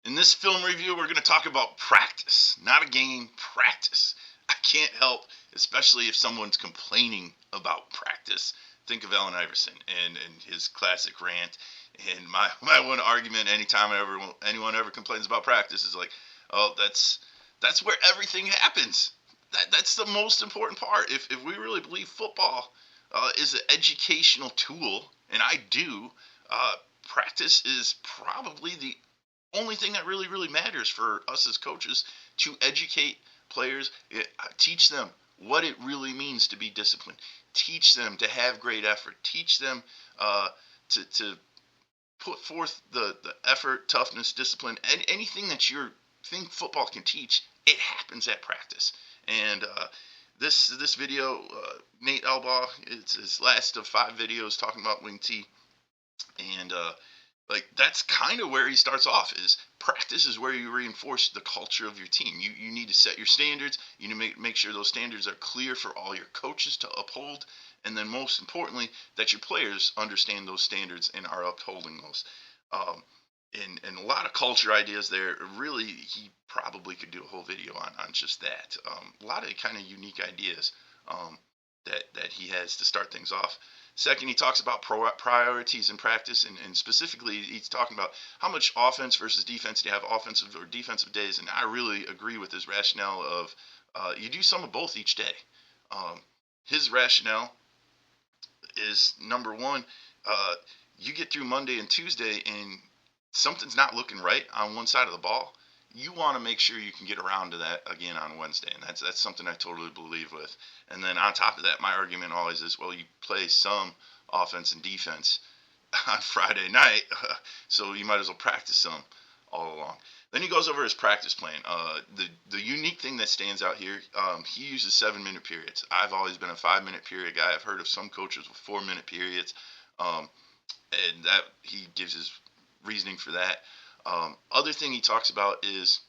In this film review, we're going to talk about practice, not a game, practice. I can't help, especially if someone's complaining about practice. Think of Allen Iverson and his classic rant. And my one argument anytime anyone ever complains about practice is like, oh, that's where everything happens. That's the most important part. If we really believe football is an educational tool, and I do, practice is probably the only thing that really matters for us as coaches to educate players, teach them what it really means to be disciplined, teach them to have great effort, teach them to put forth the effort, toughness, discipline, and anything that you think football can teach. It happens at practice. And this video, Nate Elbaugh, it's his last of 5 videos talking about wing T, and that's kind of where he starts off. Is practice is where you reinforce the culture of your team. You need to set your standards. You need to make sure those standards are clear for all your coaches to uphold, and then most importantly, that your players understand those standards and are upholding those. And a lot of culture ideas there. Really, he probably could do a whole video on just that. A lot of kind of unique ideas that he has to start things off. Second, he talks about priorities in practice, and specifically, he's talking about how much offense versus defense do you have, offensive or defensive days. And I really agree with his rationale of you do some of both each day. His rationale is, number one, you get through Monday and Tuesday, and something's not looking right on one side of the ball. You want to make sure you can get around to that again on Wednesday, and that's something I totally believe with. And then on top of that, my argument always is, well, you play some offense and defense on Friday night, so you might as well practice some all along. Then he goes over his practice plan. The unique thing that stands out here, he uses 7-minute periods. I've always been a 5-minute period guy. I've heard of some coaches with 4-minute periods, and that he gives his reasoning for that. Other thing he talks about is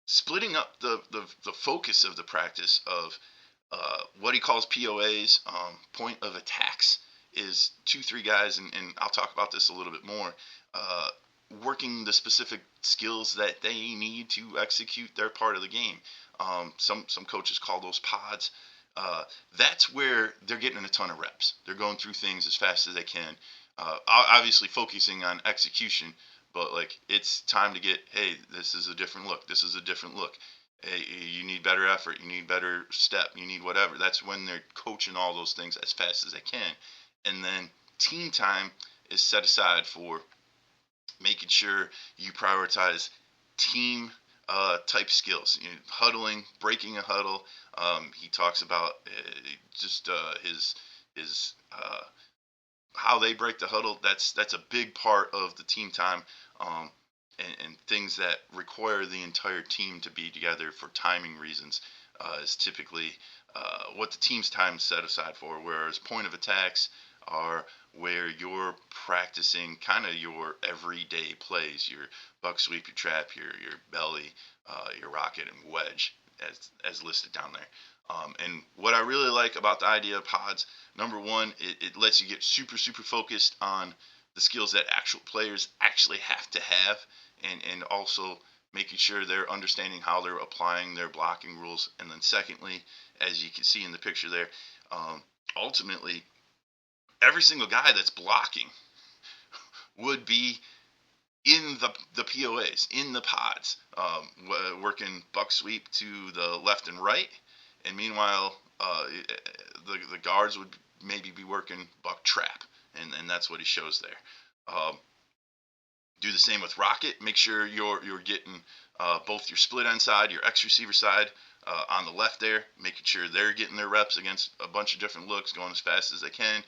splitting up the focus of the practice of what he calls POAs, point of attacks, is 2-3 guys, and I'll talk about this a little bit more, working the specific skills that they need to execute their part of the game. Some coaches call those pods. That's where they're getting a ton of reps. They're going through things as fast as they can. Obviously focusing on execution, but it's time to get, hey, this is a different look. This is a different look. Hey, you need better effort. You need better step. You need whatever. That's when they're coaching all those things as fast as they can. And then team time is set aside for making sure you prioritize team type skills. Huddling, breaking a huddle. He talks about his how they break the huddle. That's a big part of the team time, and things that require the entire team to be together for timing reasons is typically what the team's time is set aside for, whereas point of attacks are where you're practicing kind of your everyday plays, your buck sweep, your trap, your belly, your rocket, and wedge, as listed down there. And what I really like about the idea of pods, number one, it lets you get super focused on the skills that actual players actually have to have, and also making sure they're understanding how they're applying their blocking rules. And then secondly, as you can see in the picture there, ultimately, every single guy that's blocking would be in the POAs, in the pods, working buck sweep to the left and right. And meanwhile, the guards would maybe be working buck trap, and that's what he shows there. Do the same with rocket. Make sure you're getting both your split end side, your X receiver side on the left there, making sure they're getting their reps against a bunch of different looks, going as fast as they can,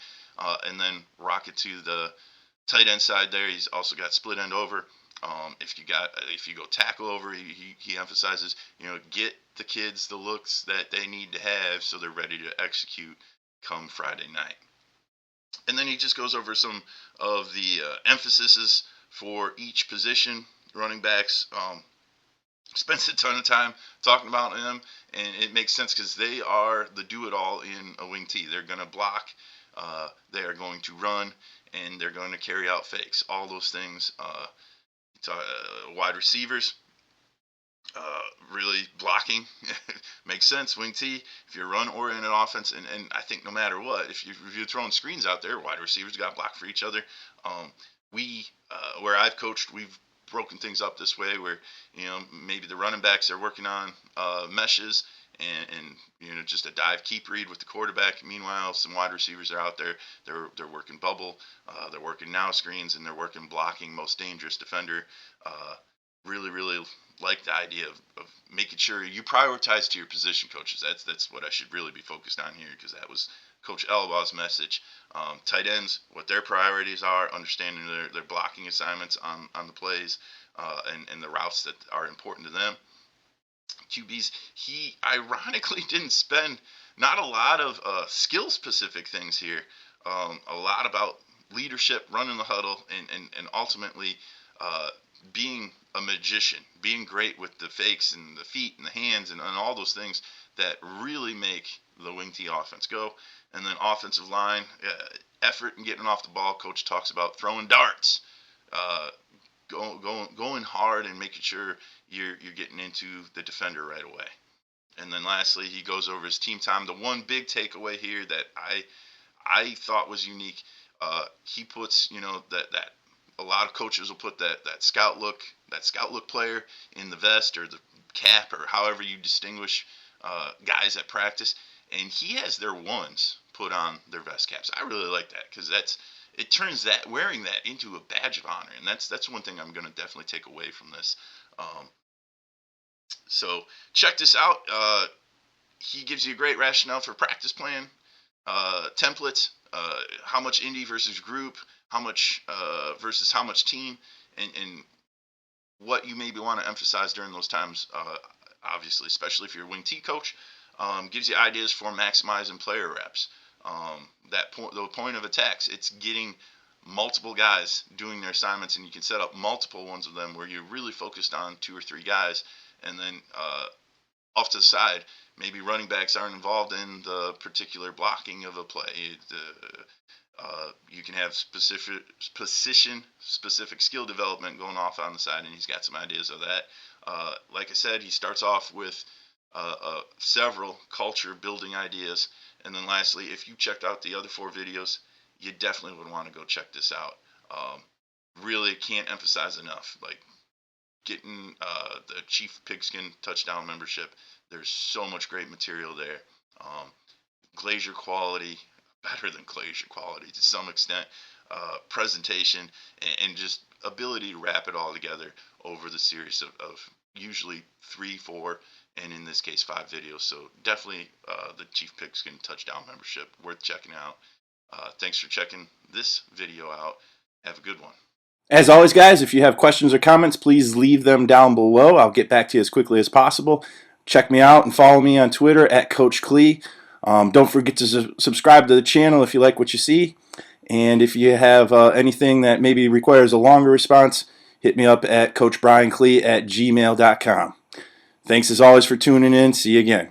and then rocket to the tight end side there. He's also got split end over. If you go tackle over, he emphasizes, get the kids the looks that they need to have so they're ready to execute come Friday night. And then he just goes over some of the emphases for each position. Running backs, spends a ton of time talking about them, and it makes sense because they are the do-it-all in a wing T. They're going to block, they are going to run, and they're going to carry out fakes. All those things Wide receivers, really blocking makes sense. Wing T, if you're a run-oriented offense, and I think no matter what, if you're throwing screens out there, wide receivers got blocked for each other. Where I've coached, we've broken things up this way, where maybe the running backs are working on meshes and just a dive keep read with the quarterback. Meanwhile, some wide receivers are out there. They're working bubble, they're working now screens, and they're working blocking most dangerous defender. Really like the idea of making sure you prioritize to your position coaches. That's what I should really be focused on here, because that was Coach Elbaugh's message. Tight ends, what their priorities are, understanding their blocking assignments on the plays, and the routes that are important to them. QBs, he ironically didn't spend not a lot of skill-specific things here. A lot about leadership, running the huddle, and ultimately being a magician, being great with the fakes and the feet and the hands and all those things that really make the Wing T offense go. And then offensive line, effort and getting off the ball. Coach talks about throwing darts, going hard and making sure you're getting into the defender right away. And then lastly, he goes over his team time. The one big takeaway here that I thought was unique, he puts that a lot of coaches will put that scout look player in the vest or the cap, or however you distinguish guys at practice, and he has their ones put on their vest caps. I really like that, because it turns that wearing that into a badge of honor, and that's one thing I'm going to definitely take away from this. So check this out. He gives you a great rationale for practice plan, templates, how much indie versus group, how much versus how much team, and what you maybe want to emphasize during those times. Obviously, especially if you're a Wing T coach, gives you ideas for maximizing player reps. The point of attacks, it's getting multiple guys doing their assignments, and you can set up multiple ones of them where you're really focused on 2 or 3 guys, and then off to the side, maybe running backs aren't involved in the particular blocking of a play. You can have specific skill development going off on the side, and he's got some ideas of that. Like I said, he starts off with several culture building ideas, and then lastly, if you checked out the other 4 videos, you definitely would want to go check this out. Really can't emphasize enough, like getting the Chiefpigskin touchdown membership. There's so much great material there. Glacier quality, better than Glacier quality to some extent. Presentation, and just ability to wrap it all together over the series of usually 3, 4, and in this case 5 videos. So definitely the Chiefpigskin touchdown membership, worth checking out. Thanks for checking this video out. Have a good one. As always, guys, if you have questions or comments, please leave them down below. I'll get back to you as quickly as possible. Check me out and follow me on Twitter at Coach Klee. Don't forget to subscribe to the channel if you like what you see. And if you have anything that maybe requires a longer response, hit me up at coachbrienklee@gmail.com. Thanks as always for tuning in. See you again.